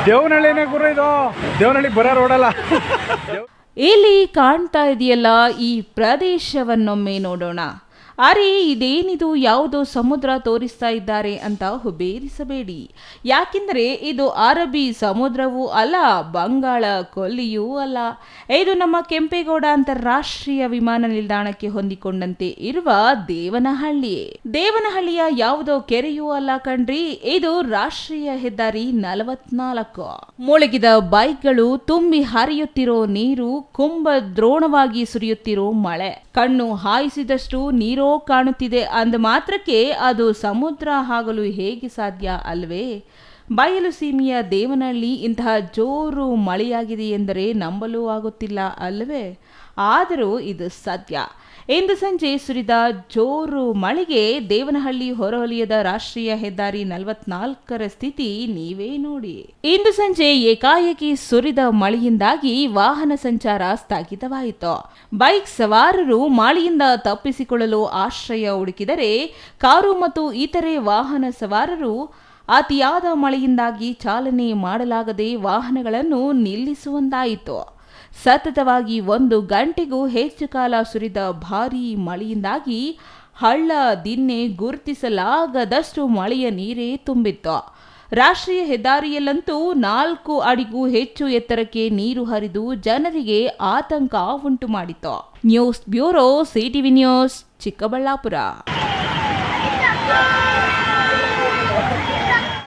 ದೇವನಹಳ್ಳಿನೇ ಗುರು ಇದು. ದೇವನಹಳ್ಳಿ ಬರೋ ರೋಡಲ್ಲ. ಇಲ್ಲಿ ಕಾಣ್ತಾ ಇದೆಯಲ್ಲ, ಈ ಪ್ರದೇಶವನ್ನೊಮ್ಮೆ ನೋಡೋಣ. ಅರೆ ಇದೇನಿದು, ಯಾವುದೋ ಸಮುದ್ರ ತೋರಿಸ್ತಾ ಇದ್ದಾರೆ ಅಂತ ಹುಬೇರಿಸಬೇಡಿ. ಯಾಕೆಂದರೆ ಇದು ಅರಬ್ಬಿ ಸಮುದ್ರವೂ ಅಲ್ಲ, ಬಂಗಾಳ ಕೊಲ್ಲಿಯೂ ಅಲ್ಲ. ಇದು ನಮ್ಮ ಕೆಂಪೇಗೌಡ ಅಂತಾರಾಷ್ಟ್ರೀಯ ವಿಮಾನ ನಿಲ್ದಾಣಕ್ಕೆ ಹೊಂದಿಕೊಂಡಂತೆ ಇರುವ ದೇವನಹಳ್ಳಿ. ದೇವನಹಳ್ಳಿಯ ಯಾವುದೋ ಕೆರೆಯೂ ಅಲ್ಲ ಕಣ್ರಿ, ಇದು ರಾಷ್ಟ್ರೀಯ ಹೆದ್ದಾರಿ 44. ಮುಳುಗಿದ ಬೈಕ್ಗಳು, ತುಂಬಿ ಹರಿಯುತ್ತಿರೋ ನೀರು, ಕುಂಭ ದ್ರೋಣವಾಗಿ ಸುರಿಯುತ್ತಿರೋ ಮಳೆ, ಕಣ್ಣು ಹಾಯಿಸಿದಷ್ಟು ನೀರೋ ಕಾಣುತ್ತಿದೆ ಅಂದ ಮಾತ್ರಕ್ಕೆ ಅದು ಸಮುದ್ರ ಆಗಲು ಹೇಗೆ ಸಾಧ್ಯ ಅಲ್ವೇ? ಬಯಲು ಸೀಮೆಯ ದೇವನಹಳ್ಳಿ ಇಂತಹ ಜೋರು ಮಳೆಯಾಗಿದೆ ಎಂದರೆ ನಂಬಲೂ ಆಗುತ್ತಿಲ್ಲ ಅಲ್ವೇ? ಆದರೂ ಇದು ಸತ್ಯ. ಇಂದು ಸಂಜೆ ಸುರಿದ ಜೋರು ಮಳೆಗೆ ದೇವನಹಳ್ಳಿ ಹೊರವಲಯದ ರಾಷ್ಟ್ರೀಯ ಹೆದ್ದಾರಿ 44ರ ಸ್ಥಿತಿ ನೀವೇ ನೋಡಿ. ಇಂದು ಸಂಜೆ ಏಕಾಏಕಿ ಸುರಿದ ಮಳೆಯಿಂದಾಗಿ ವಾಹನ ಸಂಚಾರ ಸ್ಥಗಿತವಾಯಿತು. ಬೈಕ್ ಸವಾರರು ಮಳೆಯಿಂದ ತಪ್ಪಿಸಿಕೊಳ್ಳಲು ಆಶ್ರಯ ಹುಡುಕಿದರೆ, ಕಾರು ಮತ್ತು ಇತರೆ ವಾಹನ ಸವಾರರು ಅತಿಯಾದ ಮಳೆಯಿಂದಾಗಿ ಚಾಲನೆ ಮಾಡಲಾಗದೆ ವಾಹನಗಳನ್ನು ನಿಲ್ಲಿಸುವಂತಾಯಿತು. ಸತತವಾಗಿ 1 ಗಂಟೆಗೂ ಹೆಚ್ಚು ಕಾಲ ಸುರಿದ ಭಾರೀ ಮಳೆಯಿಂದಾಗಿ ಹಳ್ಳ ದಿನ್ನೆ ಗುರುತಿಸಲಾಗದಷ್ಟು ಮಳೆಯ ನೀರೇ ತುಂಬಿತ್ತು. ರಾಷ್ಟ್ರೀಯ ಹೆದ್ದಾರಿಯಲ್ಲಂತೂ 4 ಅಡಿಗೂ ಹೆಚ್ಚು ಎತ್ತರಕ್ಕೆ ನೀರು ಹರಿದು ಜನರಿಗೆ ಆತಂಕ ಉಂಟು ಮಾಡಿತು. News bureau, CTV news, Chikkaballapur.